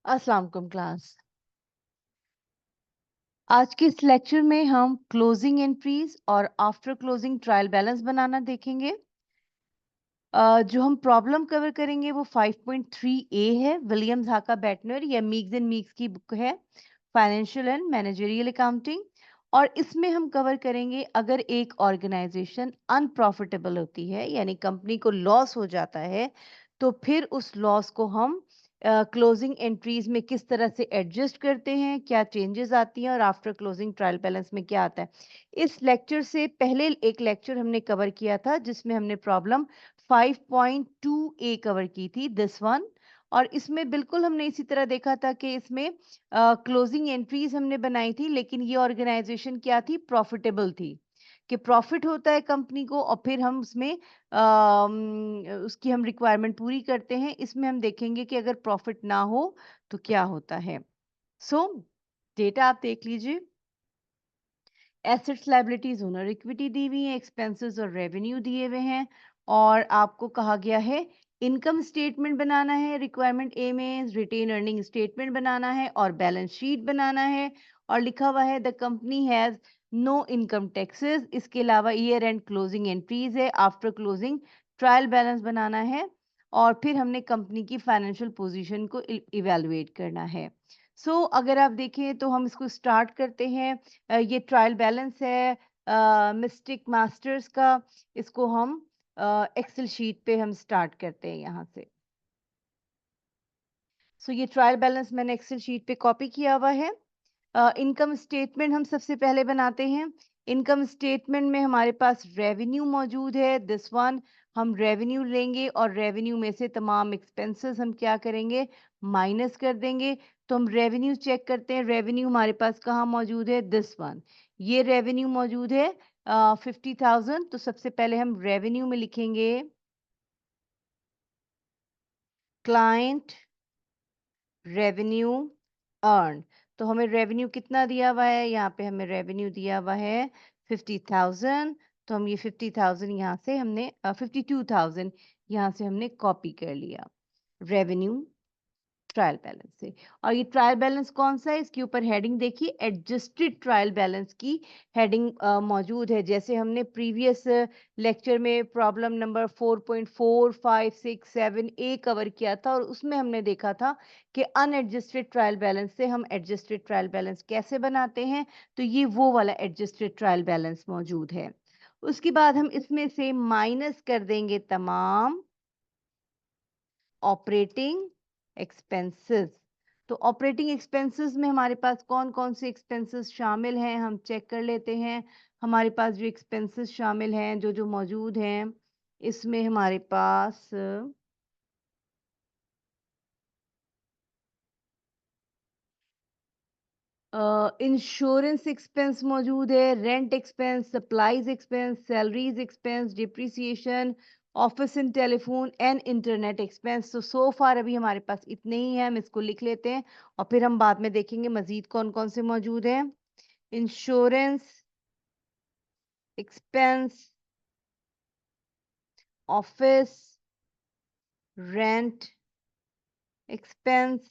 अस्सलाम वालेकुम क्लास। आज के इस लेक्चर में हम क्लोजिंग एंट्रीज और आफ्टर क्लोजिंग ट्रायल बैलेंस बनाना देखेंगे। जो हम प्रॉब्लम कवर करेंगे वो 5.3 है, विलियम्स हाका बैटनर या मीग्स एंड मीग्स की बुक है, फाइनेंशियल एंड मैनेजरियल अकाउंटिंग। और इसमें हम कवर करेंगे अगर एक ऑर्गेनाइजेशन अनप्रॉफिटेबल होती है यानी कंपनी को लॉस हो जाता है, तो फिर उस लॉस को हम क्लोजिंग एंट्रीज में किस तरह से एडजस्ट करते हैं, क्या चेंजेस आती हैं और आफ्टर क्लोजिंग ट्रायल बैलेंस में क्या आता है। इस लेक्चर से पहले एक लेक्चर हमने कवर किया था जिसमें हमने प्रॉब्लम 5.2a कवर की थी, दिस वन। और इसमें बिल्कुल हमने इसी तरह देखा था कि इसमें क्लोजिंग एंट्रीज हमने बनाई थी, लेकिन ये ऑर्गेनाइजेशन क्या थी, प्रॉफिटेबल थी, कि प्रॉफिट होता है कंपनी को और फिर हम उसमें उसकी हम रिक्वायरमेंट पूरी करते हैं। इसमें हम देखेंगे कि अगर प्रॉफिट ना हो तो क्या होता है। सो डेटा आप देख लीजिए। एसेट्स, लायबिलिटीज, ओनर इक्विटी दी हुई है, एक्सपेंसेस और रेवेन्यू दिए हुए हैं। और आपको कहा गया है इनकम स्टेटमेंट बनाना है, रिक्वायरमेंट ए में रिटेन अर्निंग स्टेटमेंट बनाना है और बैलेंस शीट बनाना है। और लिखा हुआ है the company has no income taxes. इसके अलावा ईयर एंड क्लोजिंग एंट्रीज है, आफ्टर क्लोजिंग ट्रायल बैलेंस बनाना है और फिर हमने कंपनी की फाइनेंशियल पोजीशन को इवेलुएट करना है। अगर आप देखें तो हम इसको स्टार्ट करते हैं। ये ट्रायल बैलेंस है मिस्टिक मास्टर्स का। इसको हम एक्सेल शीट पे हम स्टार्ट करते हैं यहाँ से। ये ट्रायल बैलेंस मैंने एक्सेल शीट पे कॉपी किया हुआ है। इनकम स्टेटमेंट हम सबसे पहले बनाते हैं। इनकम स्टेटमेंट में हमारे पास रेवेन्यू मौजूद है, दिस वन। हम रेवेन्यू लेंगे और रेवेन्यू में से तमाम एक्सपेंसेस हम क्या करेंगे, माइनस कर देंगे। तो हम रेवेन्यू चेक करते हैं, रेवेन्यू हमारे पास कहाँ मौजूद है, दिस वन। ये रेवेन्यू मौजूद है 50,000। तो सबसे पहले हम रेवेन्यू में लिखेंगे क्लाइंट रेवेन्यू अर्न। तो हमें रेवेन्यू कितना दिया हुआ है, यहाँ पे हमें रेवेन्यू दिया हुआ है 50,000। तो हम ये 50,000 यहाँ से हमने 52,000 यहाँ से हमने कॉपी कर लिया रेवेन्यू ट्रायल बैलेंस से। और ये ट्रायल बैलेंस कौन सा है, इसके ऊपर हेडिंग देखिए, एडजस्टेड ट्रायल बैलेंस की हेडिंग मौजूद है। जैसे हमने प्रीवियस लेक्चर में प्रॉब्लम नंबर 4.4, 5, 6, 7 ए कवर किया था और उसमें हमने देखा था कि अनएडजस्टेड ट्रायल बैलेंस से हम एडजस्टेड ट्रायल बैलेंस कैसे बनाते हैं। तो ये वो वाला एडजस्टेड ट्रायल बैलेंस मौजूद है। उसके बाद हम इसमें से माइनस कर देंगे तमाम ऑपरेटिंग एक्सपेंसेस। तो ऑपरेटिंग एक्सपेंसेस में हमारे पास कौन कौन से एक्सपेंसेस शामिल हैं, हम चेक कर लेते हैं। हमारे पास जो एक्सपेंसेस शामिल हैं, जो जो मौजूद हैं, इसमें हमारे पास इंश्योरेंस एक्सपेंस मौजूद है, rent expense, supplies expense, salaries expense, depreciation, office and telephone and internet expense. तो सो फार अभी हमारे पास इतने ही हैं, हम इसको लिख लेते हैं और फिर हम बाद में देखेंगे मजीद कौन कौन से मौजूद हैं। Insurance expense, office rent expense,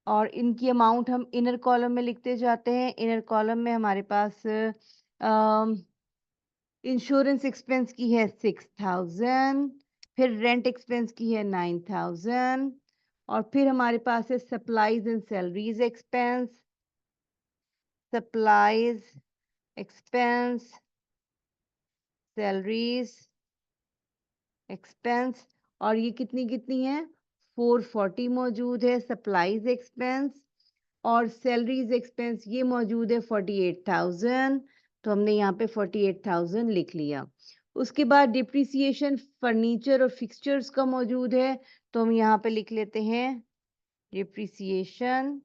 और इनकी अमाउंट हम इनर कॉलम में लिखते जाते हैं। इनर कॉलम में हमारे पास इंश्योरेंस एक्सपेंस की है 6,000, फिर रेंट एक्सपेंस की है 9,000, और फिर हमारे पास है supplies and salaries expense, supplies expense, salaries expense, और ये कितनी कितनी है, 440 मौजूद है सप्लाईज एक्सपेंस। और सैलरीज एक्सपेंस ये मौजूद है 48,000। तो हमने यहाँ पे 48,000 लिख लिया। उसके बाद डिप्रिसिएशन फर्नीचर और फिक्सचर्स का मौजूद है, तो हम यहाँ पे लिख लेते हैं डिप्रिसिएशन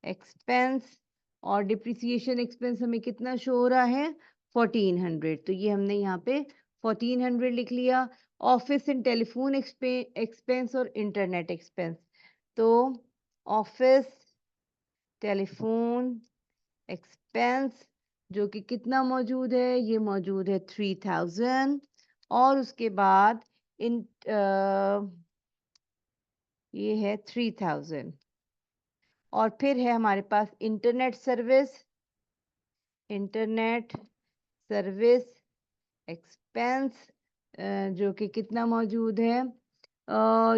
एक्सपेंस। और डिप्रिसिएशन एक्सपेंस हमें कितना शो हो रहा है, 1400। तो ये हमने यहाँ पे 1400 लिख लिया। ऑफिस एंड टेलीफोन एक्सपेंस और इंटरनेट एक्सपेंस, तो ऑफिस टेलीफोन एक्सपेंस जो कि कितना मौजूद है, ये मौजूद है 3,000। और उसके बाद इन ये है 3,000। और फिर है हमारे पास इंटरनेट सर्विस एक्सपेंस, जो कि कितना मौजूद है,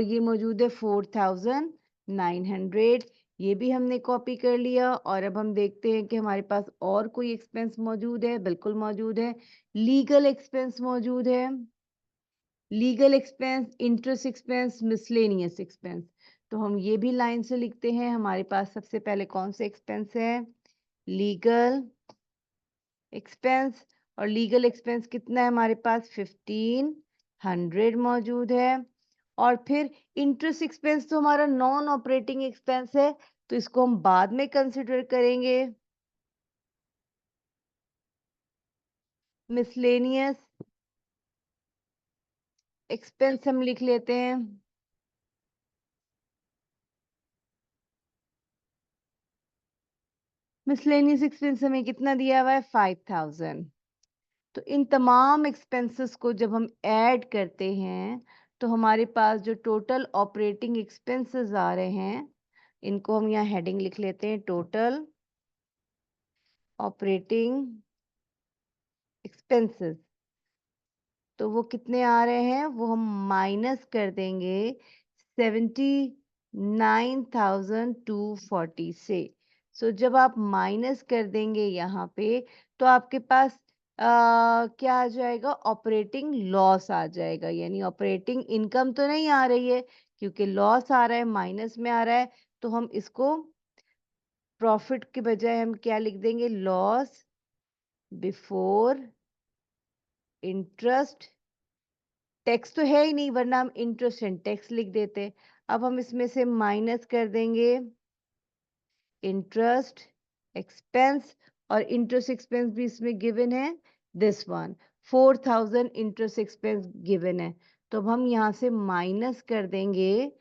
ये मौजूद है 4900। ये भी हमने कॉपी कर लिया। और अब हम देखते हैं कि हमारे पास और कोई एक्सपेंस मौजूद है। बिल्कुल मौजूद है, लीगल एक्सपेंस मौजूद है। Legal expense, interest expense, miscellaneous expense. तो हम ये भी लाइन से लिखते हैं। हमारे पास सबसे पहले कौन से एक्सपेंस है, लीगल एक्सपेंस। और लीगल एक्सपेंस कितना है हमारे पास, 1500 मौजूद है। और फिर इंटरेस्ट एक्सपेंस तो हमारा नॉन ऑपरेटिंग एक्सपेंस है, तो इसको हम बाद में कंसिडर करेंगे। मिसलेनियस एक्सपेंस हम लिख लेते हैं। मिसलेनियस एक्सपेंस हमें कितना दिया हुआ है, 5000। तो इन तमाम एक्सपेंसेस को जब हम ऐड करते हैं तो हमारे पास जो टोटल ऑपरेटिंग एक्सपेंसेस आ रहे हैं, इनको हम यहाँ हेडिंग लिख लेते हैं, टोटल ऑपरेटिंग एक्सपेंसेस। तो वो कितने आ रहे हैं, वो हम माइनस कर देंगे 79,240 से। सो जब आप माइनस कर देंगे यहाँ पे, तो आपके पास क्या आ जाएगा, ऑपरेटिंग लॉस आ जाएगा। यानी ऑपरेटिंग इनकम तो नहीं आ रही है, क्योंकि लॉस आ रहा है, माइनस में आ रहा है। तो हम इसको प्रॉफिट के बजाय हम क्या लिख देंगे, लॉस बिफोर इंटरेस्ट टैक्स। तो है ही नहीं, वरना हम इंटरेस्ट एंड टैक्स लिख देते। अब हम इसमें से माइनस कर देंगे इंटरेस्ट एक्सपेंस, और इंटरेस्ट एक्सपेंस भी इसमें गिवन है, this one 4000 interest expense given है। तो अब हम यहाँ से माइनस कर देंगे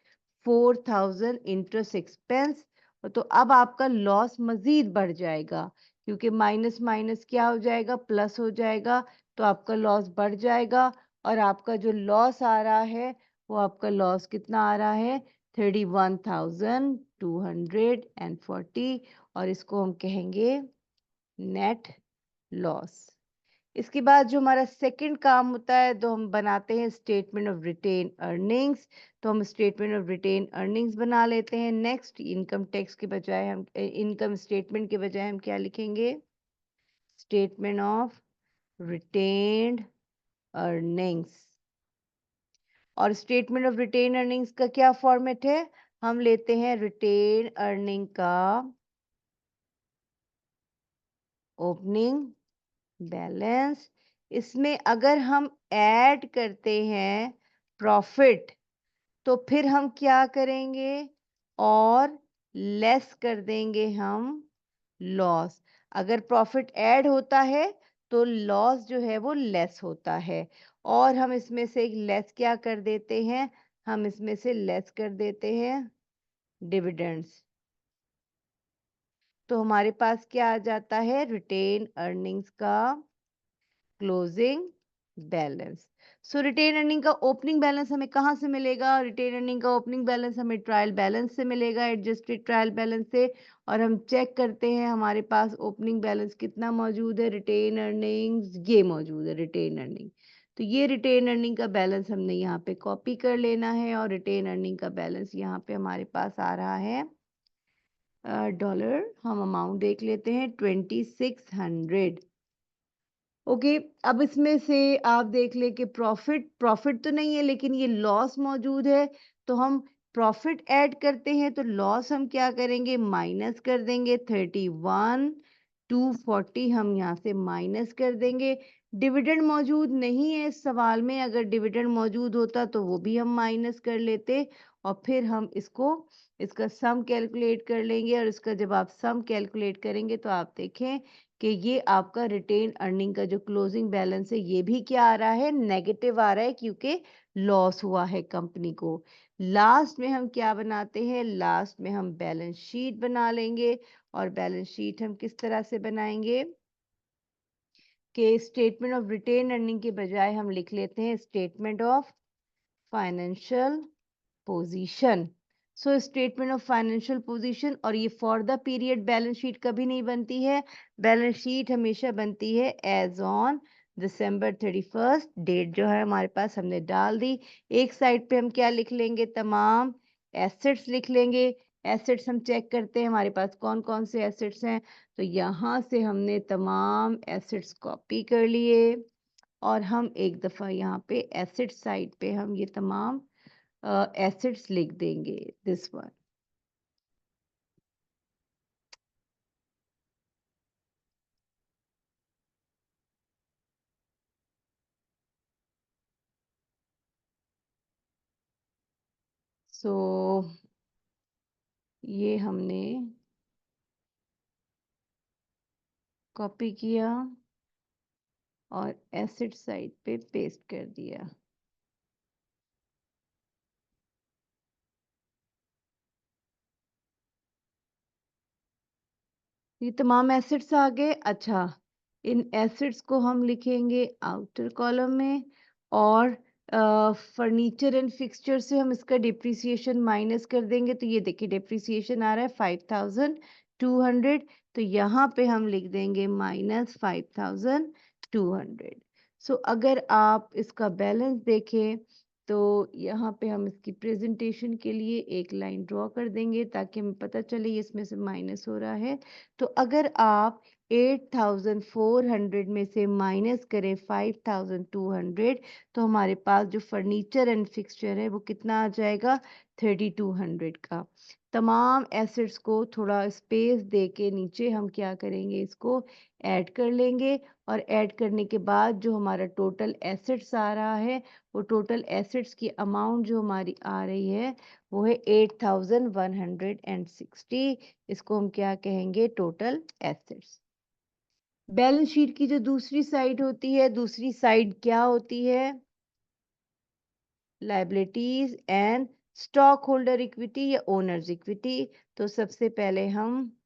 4000 इंटरेस्ट एक्सपेंस। तो अब आपका लॉस मजीद बढ़ जाएगा, क्योंकि माइनस माइनस क्या हो जाएगा, प्लस हो जाएगा। तो आपका लॉस बढ़ जाएगा, और आपका जो लॉस आ रहा है, वो आपका लॉस कितना आ रहा है, 31,240। और इसको हम कहेंगे नेट लॉस। इसके बाद जो हमारा सेकंड काम होता है, तो हम बनाते हैं स्टेटमेंट ऑफ रिटेन अर्निंग्स। तो हम स्टेटमेंट ऑफ रिटेन अर्निंग्स बना लेते हैं। नेक्स्ट, इनकम टैक्स के बजाय हम इनकम स्टेटमेंट के बजाय हम क्या लिखेंगे, स्टेटमेंट ऑफ रिटेन्ड अर्निंग्स। और स्टेटमेंट ऑफ रिटेन अर्निंग्स का क्या फॉर्मेट है, हम लेते हैं रिटेन अर्निंग का ओपनिंग बैलेंस। इसमें अगर हम ऐड करते हैं प्रॉफिट, तो फिर हम क्या करेंगे, और लेस कर देंगे हम लॉस। अगर प्रॉफिट ऐड होता है तो लॉस जो है वो लेस होता है। और हम इसमें से एक लेस क्या कर देते हैं, हम इसमें से लेस कर देते हैं डिविडेंड्स। तो हमारे पास क्या आ जाता है, रिटेन अर्निंग्स का क्लोजिंग बैलेंस। सो रिटेन अर्निंग का ओपनिंग बैलेंस हमें कहाँ से मिलेगा, रिटेन अर्निंग का ओपनिंग बैलेंस हमें ट्रायल बैलेंस से मिलेगा, एडजस्टेड ट्रायल बैलेंस से। और हम चेक करते हैं हमारे पास ओपनिंग बैलेंस कितना मौजूद है, रिटेन अर्निंग्स ये मौजूद है, रिटेन अर्निंग। तो ये रिटेन अर्निंग का बैलेंस हमने यहाँ पे कॉपी कर लेना है, और रिटेन अर्निंग का बैलेंस यहाँ पे हमारे पास आ रहा है डॉलर। हम अमाउंट देख लेते हैं, 2600। ओके, अब इसमें से आप देख ले कि प्रॉफिट तो नहीं है, लेकिन ये लॉस मौजूद है। तो हम प्रॉफिट ऐड करते हैं, तो लॉस हम क्या करेंगे, माइनस कर देंगे, 31,240 हम यहाँ से माइनस कर देंगे। डिविडेंड मौजूद नहीं है इस सवाल में, अगर डिविडेंड मौजूद होता तो वो भी हम माइनस कर लेते। और फिर हम इसका सम कैलकुलेट कर लेंगे, और इसका जब आप सम कैलकुलेट करेंगे तो आप देखें कि ये आपका रिटेन अर्निंग का जो क्लोजिंग बैलेंस है, ये भी क्या आ रहा है, नेगेटिव आ रहा है, क्योंकि लॉस हुआ है कंपनी को। लास्ट में हम क्या बनाते हैं, लास्ट में हम बैलेंस शीट बना लेंगे। और बैलेंस शीट हम किस तरह से बनाएंगे कि स्टेटमेंट ऑफ रिटेन अर्निंग के बजाय हम लिख लेते हैं statement of financial position. So statement of financial position, और ये for the period balance sheet कभी नहीं बनती है। बैलेंस शीट हमेशा बनती है as on December 31st, date जो है हमारे पास हमने डाल दी। एक साइड पे हम क्या लिख लेंगे, तमाम एसेट्स लिख लेंगे। एसेट्स हम चेक करते हैं हमारे पास कौन कौन से एसेट्स हैं, तो यहाँ से हमने तमाम एसेट्स कॉपी कर लिए और हम एक दफ़ा यहाँ पे एसेट साइड पे हम ये तमाम एसेट्स लिख देंगे, दिस वन। सो ये हमने कॉपी किया और एसेट साइड पे पेस्ट कर दिया। ये तमाम एसेट्स आ गए। अच्छा, इन एसेट्स को हम लिखेंगे आउटर कॉलम में, और फर्नीचर एंड फिक्सचर से हम इसका डिप्रिसिएशन माइनस कर देंगे। तो ये देखिए डिप्रिसिएशन आ रहा है 5200, तो यहाँ पे हम लिख देंगे -5200। सो अगर आप इसका बैलेंस देखें तो यहाँ पे हम इसकी प्रेजेंटेशन के लिए एक लाइन ड्रॉ कर देंगे ताकि हमें पता चले ये इसमें से माइनस हो रहा है। तो अगर आप 8400 में से माइनस करें 5200, तो हमारे पास जो फर्नीचर एंड फिक्सचर है वो कितना आ जाएगा, 3200 का। तमाम एसेट्स को थोड़ा स्पेस दे के नीचे हम क्या करेंगे, इसको ऐड कर लेंगे, और ऐड करने के बाद जो हमारा टोटल एसेट्स आ रहा है, वो टोटल एसेट्स की अमाउंट जो हमारी आ रही है वो है 8160। इसको हम क्या कहेंगे, टोटल एसेट्स। बैलेंस शीट की जो दूसरी साइड होती है, दूसरी साइड क्या होती है, liabilities and stock holder equity या ओनर्स इक्विटी। तो सबसे पहले हम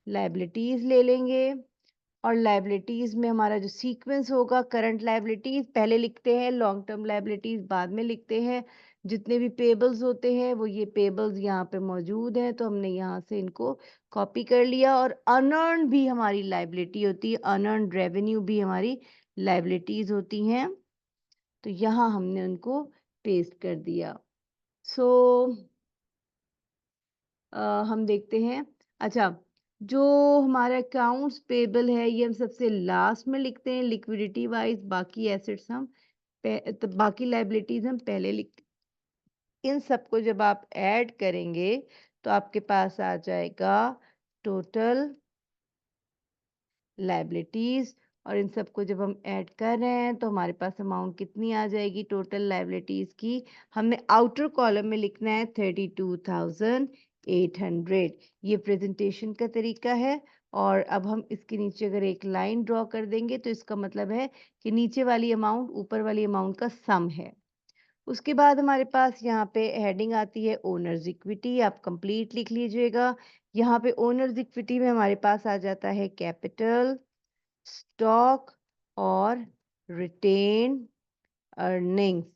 लायबिलिटीज ले लेंगे, और लायबिलिटीज में हमारा जो सीक्वेंस होगा, करंट लायबिलिटीज पहले लिखते हैं, लॉन्ग टर्म लायबिलिटीज बाद में लिखते हैं। जितने भी पेबल्स होते हैं वो ये पेबल्स यहाँ पे मौजूद हैं, तो हमने यहाँ से इनको कॉपी कर लिया। और अनअर्न भी हमारी लायबिलिटी होती है, अनअर्न रेवेन्यू भी हमारी लायबिलिटीज होती हैं, तो यहाँ हमने उनको पेस्ट कर दिया। सो हम देखते हैं। अच्छा, जो हमारा अकाउंट्स पेबल है ये हम सबसे लास्ट में लिखते हैं लिक्विडिटी वाइज, बाकी एसेट्स हम तो बाकी लाइबिलिटीज हम पहले लिखते हैं। इन सबको जब आप ऐड करेंगे तो आपके पास आ जाएगा टोटल लाइबिलिटीज, और इन सबको जब हम ऐड कर रहे हैं तो हमारे पास अमाउंट कितनी आ जाएगी टोटल लाइबिलिटीज की, हमने आउटर कॉलम में लिखना है 32,800। ये प्रेजेंटेशन का तरीका है। और अब हम इसके नीचे अगर एक लाइन ड्रॉ कर देंगे तो इसका मतलब है कि नीचे वाली अमाउंट ऊपर वाली अमाउंट का सम है। उसके बाद हमारे पास यहाँ पे हेडिंग आती है ओनर्स इक्विटी, आप कंप्लीट लिख लीजिएगा। यहाँ पे ओनर्स इक्विटी में हमारे पास आ जाता है कैपिटल, स्टॉक और रिटेन अर्निंग्स।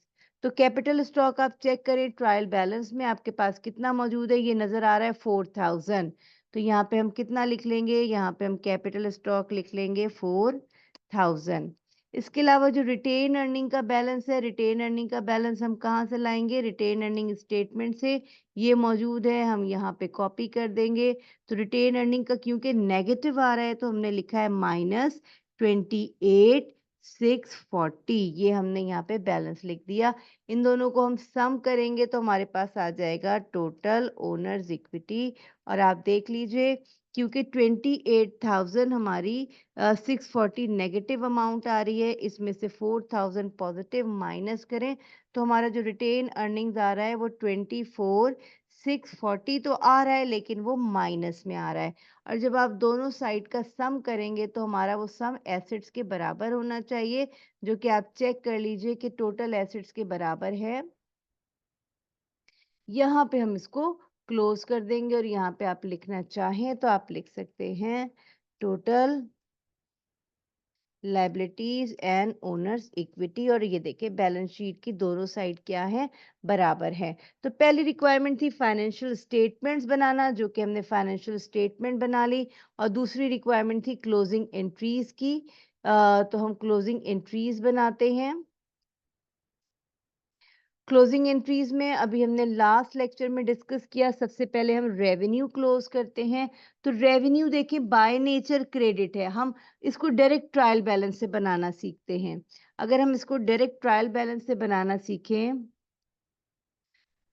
तो कैपिटल स्टॉक आप चेक करें, ट्रायल बैलेंस में आपके पास कितना मौजूद है, ये नजर आ रहा है 4000। तो यहाँ पे हम कितना लिख लेंगे, यहाँ पे हम कैपिटल स्टॉक लिख लेंगे 4000। इसके अलावा जो रिटेन अर्निंग का बैलेंस है, रिटेन अर्निंग का बैलेंस हम कहाँ से लाएंगे, रिटेन अर्निंग स्टेटमेंट से। ये मौजूद है, हम यहाँ पे कॉपी कर देंगे। तो रिटेन अर्निंग का क्योंकि नेगेटिव आ रहा है तो हमने लिखा है -28,640, ये हमने यहाँ पे बैलेंस लिख दिया। इन दोनों को हम सम करेंगे तो हमारे पास आ जाएगा टोटल ओनर्स इक्विटी। और आप देख लीजिए, क्योंकि 28,000 हमारी 640 नेगेटिव अमाउंट आ रही है, इसमें से 4000 पॉजिटिव माइनस करें तो हमारा जो रिटेन अर्निंग्स आ रहा है वो 24,640 तो आ रहा है, लेकिन वो माइनस में आ रहा है। और जब आप दोनों साइड का सम करेंगे तो हमारा वो सम एसेट्स के बराबर होना चाहिए, जो कि आप चेक कर लीजिए कि टोटल एसेट्स के बराबर है। यहाँ पे हम इसको क्लोज कर देंगे, और यहाँ पे आप लिखना चाहें तो आप लिख सकते हैं total liabilities and owners equity, और ये देखिए बैलेंस शीट की दोनों साइड क्या है, बराबर है। तो पहली रिक्वायरमेंट थी फाइनेंशियल स्टेटमेंट्स बनाना, जो कि हमने फाइनेंशियल स्टेटमेंट बना ली, और दूसरी रिक्वायरमेंट थी क्लोजिंग एंट्रीज की। तो हम क्लोजिंग एंट्रीज बनाते हैं। क्लोजिंग एंट्रीज में अभी हमने लास्ट लेक्चर में डिस्कस किया, सबसे पहले हम रेवेन्यू क्लोज करते हैं। तो रेवेन्यू देखें बाय नेचर क्रेडिट है, हम इसको डायरेक्ट ट्रायल बैलेंस से बनाना सीखते हैं। अगर हम इसको डायरेक्ट ट्रायल बैलेंस से बनाना सीखें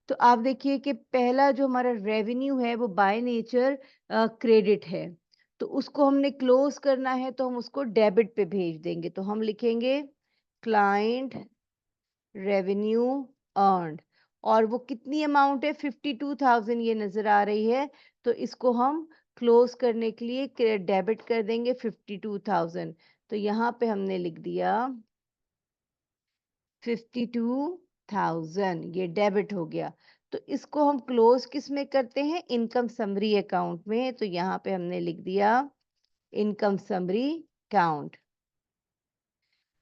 तो आप देखिए कि पहला जो हमारा रेवेन्यू है वो बाय नेचर क्रेडिट है, तो उसको हमने क्लोज करना है तो हम उसको डेबिट पे भेज देंगे। तो हम लिखेंगे क्लाइंट रेवेन्यू अर्न्ड, और वो कितनी अमाउंट है, 52,000 ये नजर आ रही है। तो इसको हम क्लोज करने के लिए डेबिट कर देंगे 52,000। तो यहाँ पे हमने लिख दिया 52,000, ये डेबिट हो गया। तो इसको हम क्लोज किस में करते हैं, इनकम समरी अकाउंट में। तो यहाँ पे हमने लिख दिया इनकम समरी अकाउंट,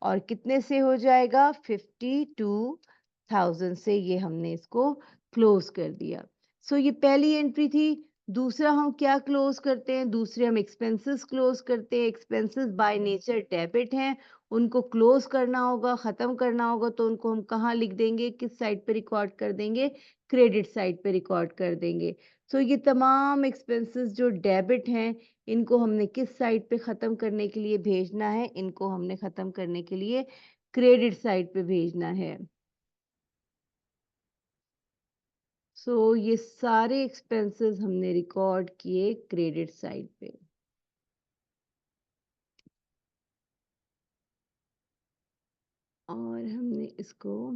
और कितने से हो जाएगा, 52,000 से ये हमने इसको क्लोज कर दिया। सो ये पहली एंट्री थी। दूसरा हम क्या क्लोज करते हैं, दूसरे हम एक्सपेंसेस क्लोज करते हैं। एक्सपेंसेस बाय नेचर डेबिट हैं, उनको क्लोज करना होगा, खत्म करना होगा, तो उनको हम कहाँ लिख देंगे, किस साइड पे रिकॉर्ड कर देंगे, क्रेडिट साइड पे रिकॉर्ड कर देंगे। सो ये तमाम एक्सपेंसेस जो डेबिट हैं, इनको हमने किस साइड पे ख़त्म करने के लिए भेजना है, इनको हमने ख़त्म करने के लिए क्रेडिट साइड पे भेजना है। सो ये सारे एक्सपेंसेस हमने रिकॉर्ड किए क्रेडिट साइड पे। और हमने इसको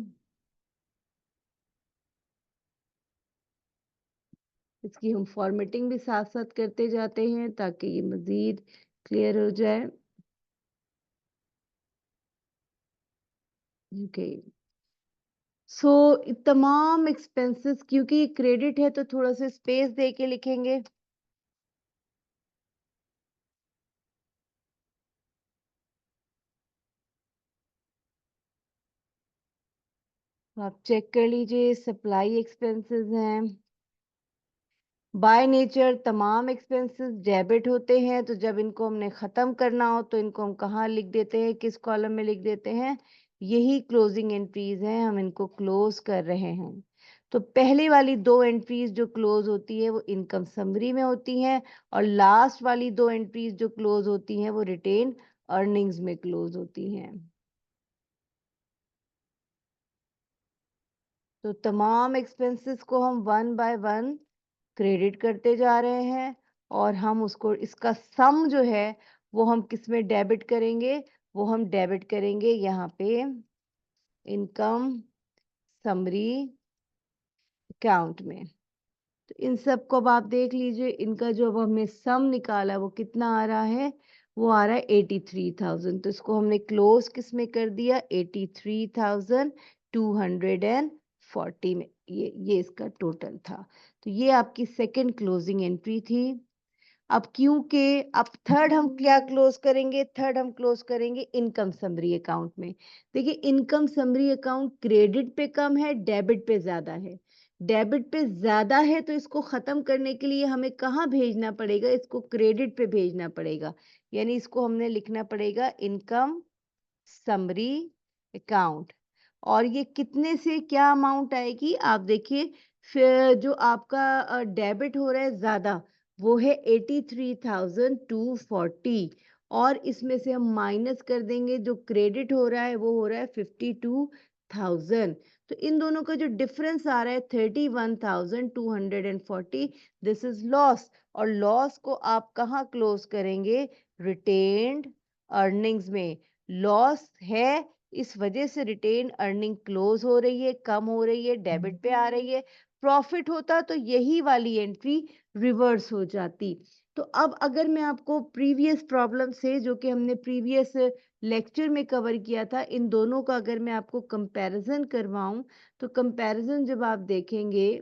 इसकी हम फॉर्मेटिंग भी साथ साथ करते जाते हैं ताकि ये मज़ीद क्लियर हो जाए। ओके, सो तमाम एक्सपेंसेस, क्योंकि ये क्रेडिट है तो थोड़ा सा स्पेस दे के लिखेंगे। तो आप चेक कर लीजिए, सप्लाई एक्सपेंसेस हैं, बाय नेचर तमाम एक्सपेंसेस डेबिट होते हैं। तो जब इनको हमने ख़त्म करना हो तो इनको हम कहाँ लिख देते हैं, किस कॉलम में लिख देते हैं, यही क्लोजिंग एंट्रीज हैं, हम इनको क्लोज कर रहे हैं। तो पहले वाली दो एंट्रीज जो क्लोज होती है वो इनकम समरी में होती हैं, और लास्ट वाली दो एंट्रीज जो क्लोज होती हैं वो रिटेन अर्निंग्स में क्लोज होती हैं। तो तमाम एक्सपेंसेस को हम वन बाय वन क्रेडिट करते जा रहे हैं, और हम उसको, इसका सम जो है वो हम किस में डेबिट करेंगे, वो हम डेबिट करेंगे यहाँ पे इनकम समरी अकाउंट में। तो इन सब को अब आप देख लीजिए, इनका जो अब हमने सम निकाला वो कितना आ रहा है, वो आ रहा है 83,000। तो इसको हमने क्लोज किस में कर दिया, 83,240 में। ये इसका टोटल था। तो ये आपकी सेकंड क्लोजिंग एंट्री थी। अब क्योंकि अब थर्ड हम क्या क्लोज करेंगे, थर्ड हम क्लोज करेंगे इनकम समरी अकाउंट में। देखिए इनकम समरी अकाउंट क्रेडिट पे कम है, डेबिट पे ज्यादा है। डेबिट पे ज्यादा है तो इसको खत्म करने के लिए हमें कहाँ भेजना पड़ेगा, इसको क्रेडिट पे भेजना पड़ेगा। यानी इसको हमने लिखना पड़ेगा इनकम समरी अकाउंट। और ये कितने से क्या अमाउंट आएगी, आप देखिए, फिर जो आपका डेबिट हो रहा है ज्यादा, वो है 83,240, और इसमें से हम माइनस कर देंगे जो क्रेडिट हो रहा है वो हो रहा है 52,000। तो इन दोनों का जो डिफरेंस आ रहा है 31,240, दिस इज लॉस। और लॉस को आप कहाँ क्लोज करेंगे, रिटेन्ड अर्निंग्स में। लॉस है, इस वजह से रिटेन अर्निंग क्लोज हो रही है, कम हो रही है, डेबिट पे आ रही है। प्रॉफिट होता तो यही वाली एंट्री रिवर्स हो जाती। तो अब अगर मैं आपको प्रीवियस प्रॉब्लम से, जो कि हमने प्रीवियस लेक्चर में कवर किया था, इन दोनों का अगर मैं आपको कंपैरिजन करवाऊं, तो कंपैरिजन जब आप देखेंगे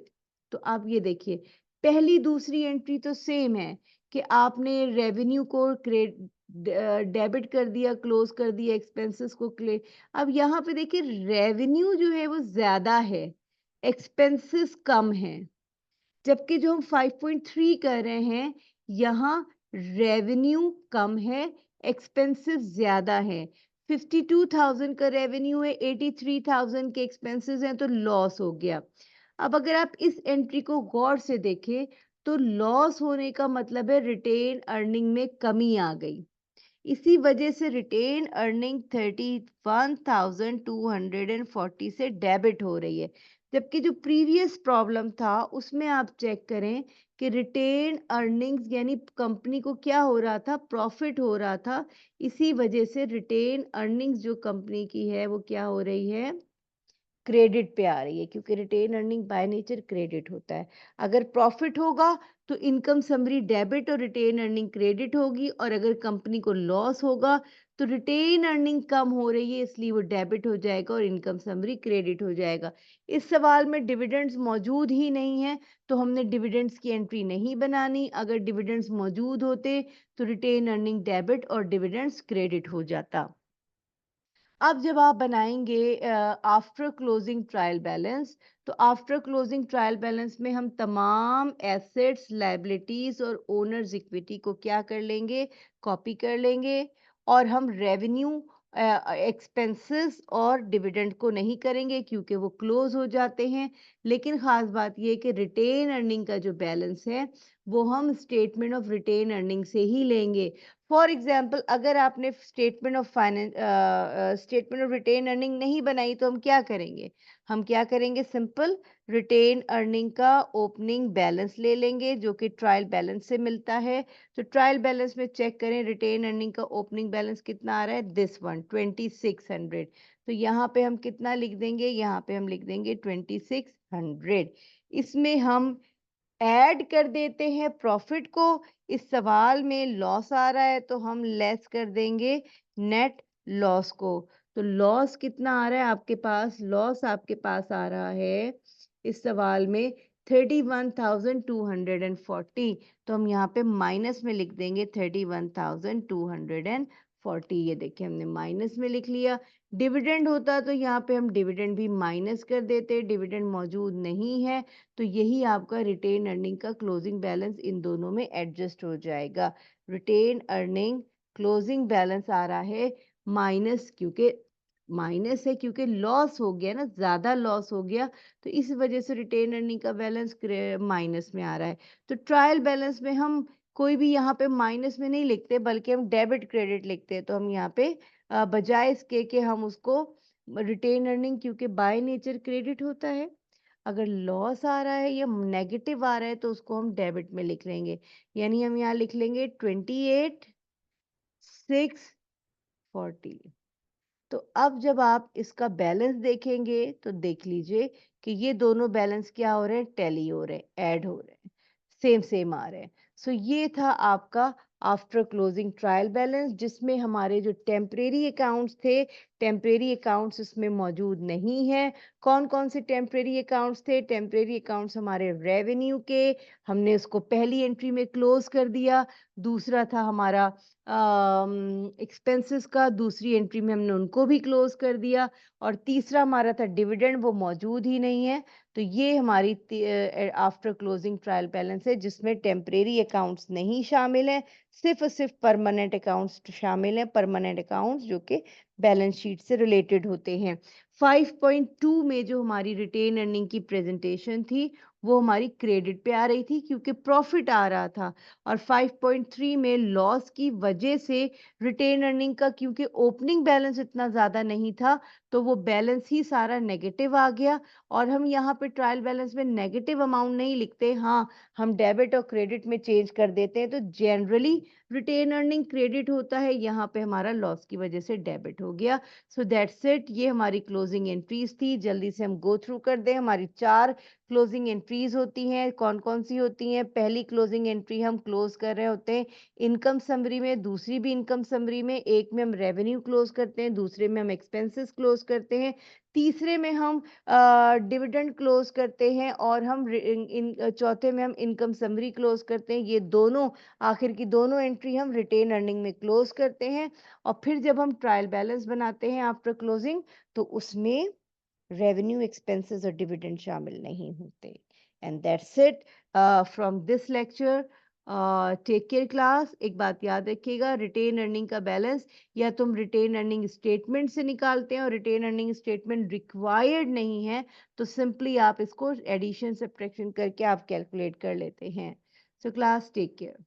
तो आप ये देखिए, पहली दूसरी एंट्री तो सेम है कि आपने रेवेन्यू को डेबिट कर दिया, क्लोज कर दिया एक्सपेंसेस को क्ले अब यहाँ पे देखिए रेवेन्यू जो है वो ज़्यादा है, एक्सपेंसेस कम है। जबकि जो हम 5.3 कर रहे हैं, यहाँ रेवेन्यू कम है, एक्सपेंसेस ज़्यादा है। 52,000 का रेवेन्यू है, 83,000 के एक्सपेंसेस हैं, तो लॉस हो गया। अब अगर आप इस एंट्री को गौर से देखें, तो लॉस होने का मतलब है रिटेन अर्निंग में कमी आ गई। इसी वजह से रिटेन अर्निंग 31,240 से डेबिट हो रही है। जबकि जो प्रीवियस प्रॉब्लम था उसमें आप चेक करें कि रिटेन अर्निंग्स यानी कंपनी को क्या हो रहा था, प्रॉफिट हो रहा था। इसी वजह से रिटेन अर्निंग्स जो कंपनी की है वो क्या हो रही है, क्रेडिट पे आ रही है, क्योंकि retain earning by nature credit होता है। अगर प्रॉफिट होगा तो इनकम समरी डेबिट और रिटेन अर्निंग क्रेडिट होगी, और अगर कंपनी को लॉस होगा तो रिटेन अर्निंग कम हो रही है इसलिए वो डेबिट हो जाएगा और इनकम समरी क्रेडिट हो जाएगा। इस सवाल में डिविडेंड्स मौजूद ही नहीं है, तो हमने डिविडेंड्स की एंट्री नहीं बनानी। अगर डिविडेंड्स मौजूद होते तो रिटेन अर्निंग डेबिट और डिविडेंड्स क्रेडिट हो जाता। अब जब आप बनाएंगे आफ्टर क्लोजिंग ट्रायल बैलेंस, तो आफ्टर क्लोजिंग ट्रायल बैलेंस में हम तमाम एसेट्स, लायबिलिटीज और ओनर्स इक्विटी को क्या कर लेंगे, कॉपी कर लेंगे। और हम रेवेन्यू, एक्सपेंसेस और डिविडेंड को नहीं करेंगे क्योंकि वो क्लोज हो जाते हैं। लेकिन ख़ास बात ये कि रिटेन अर्निंग का जो बैलेंस है वो हम स्टेटमेंट ऑफ रिटेन अर्निंग से ही लेंगे। फॉर एग्जाम्पल अगर आपने स्टेटमेंट ऑफ रिटेन अर्निंग नहीं बनाई तो हम क्या करेंगे, हम क्या करेंगे, सिंपल रिटेन अर्निंग का ओपनिंग बैलेंस ले लेंगे जो कि ट्रायल बैलेंस से मिलता है। तो ट्रायल बैलेंस में चेक करें रिटेन अर्निंग का ओपनिंग बैलेंस कितना आ रहा है, दिस वन 2600। तो यहाँ पे हम कितना लिख देंगे, यहाँ पे हम लिख देंगे 2600। इसमें हम ऐड कर देते हैं प्रॉफिट को। इस सवाल में लॉस आ रहा है तो हम लेस कर देंगे नेट लॉस को। तो लॉस कितना आ रहा है आपके पास, लॉस आपके पास आ रहा है इस सवाल में 31,240। तो हम यहाँ पे माइनस में लिख देंगे 31,240। ये देखिए हमने माइनस में लिख लिया। डिविडेंड होता तो यहाँ पे हम डिविडेंड भी माइनस कर देते, डिविडेंड मौजूद नहीं है तो यही आपका रिटेन अर्निंग का क्लोजिंग बैलेंस इन दोनों में एडजस्ट हो जाएगा। रिटेन अर्निंग क्लोजिंग बैलेंस आ रहा है माइनस, क्योंकि माइनस है क्योंकि लॉस हो गया ना, ज़्यादा लॉस हो गया, तो इस वजह से रिटेन अर्निंग का बैलेंस माइनस में आ रहा है। तो ट्रायल बैलेंस में हम कोई भी यहाँ पे माइनस में नहीं लिखते बल्कि हम डेबिट क्रेडिट लिखते हैं। तो हम यहाँ पे बजाय इसके कि हम उसको रिटेन अर्निंग, क्योंकि बाय नेचर क्रेडिट होता है, अगर लॉस आ रहा है या नेगेटिव आ रहा है तो उसको हम डेबिट में लिख लेंगे। यानी हम यहाँ लिख लेंगे 28,640। तो अब जब आप इसका बैलेंस देखेंगे तो देख लीजिए कि ये दोनों बैलेंस क्या हो रहे हैं, टैली हो रहे हैं, ऐड हो रहे हैं, सेम सेम आ रहे हैं। सो ये था आपका आफ्टर क्लोजिंग ट्रायल बैलेंस, जिसमें हमारे जो टेम्परेरी अकाउंट्स थे, टेम्परेरी अकाउंट्स इसमें मौजूद नहीं है। कौन कौन से टेम्परेरी अकाउंट्स थे, टेम्परेरी अकाउंट्स हमारे रेवेन्यू के, हमने उसको पहली एंट्री में क्लोज कर दिया। दूसरा था हमारा एक्सपेंसेस का, दूसरी एंट्री में हमने उनको भी क्लोज कर दिया। और तीसरा हमारा था डिविडेंड, वो मौजूद ही नहीं है। तो ये हमारी आफ्टर क्लोजिंग ट्रायल बैलेंस है जिसमें टेम्परेरी अकाउंट्स नहीं शामिल हैं, सिर्फ और सिर्फ परमानेंट अकाउंट्स शामिल हैं, परमानेंट अकाउंट्स जो कि बैलेंस शीट से रिलेटेड होते हैं। 5.2 में जो हमारी रिटेन अर्निंग की प्रेजेंटेशन थी वो हमारी क्रेडिट पे आ रही थी क्योंकि प्रॉफिट आ रहा था, और 5.3 में लॉस की वजह से रिटेन अर्निंग का, क्योंकि ओपनिंग बैलेंस इतना ज़्यादा नहीं था तो वो बैलेंस ही सारा नेगेटिव आ गया। और हम यहाँ पे ट्रायल बैलेंस में नेगेटिव अमाउंट नहीं लिखते, हाँ हम डेबिट और क्रेडिट में चेंज कर देते हैं। तो जनरली रिटेन अर्निंग क्रेडिट होता है, यहाँ पे हमारा लॉस की वजह से डेबिट हो गया। सो दैट्स इट, ये हमारी क्लोजिंग एंट्रीज थी। जल्दी से हम गो थ्रू कर दें, हमारी 4 क्लोजिंग एंट्री एंट्रीज होती हैं, कौन कौन सी होती हैं। पहली क्लोजिंग एंट्री हम क्लोज कर रहे होते हैं इनकम समरी में, दूसरी भी इनकम समरी में। एक में हम रेवेन्यू क्लोज करते हैं, दूसरे में हम एक्सपेंसेस क्लोज करते हैं, तीसरे में हम डिविडेंड क्लोज करते हैं, और हम चौथे में हम इनकम समरी क्लोज करते हैं। ये दोनों आखिर की दोनों एंट्री हम रिटेन अर्निंग में क्लोज करते हैं। और फिर जब हम ट्रायल बैलेंस बनाते हैं आफ्टर क्लोजिंग, तो उसमें रेवेन्यू, एक्सपेंसेस और डिविडेंड शामिल नहीं होते। And that's it from this lecture. Take care class. एक बात याद रखिएगा, रिटेन अर्निंग का बैलेंस या तुम रिटेन अर्निंग स्टेटमेंट से निकालते हैं और रिटेन अर्निंग स्टेटमेंट रिक्वायर्ड नहीं है, तो सिंपली आप इसको एडिशन सब्ट्रैक्शन करके आप कैलकुलेट कर लेते हैं। So class, take care.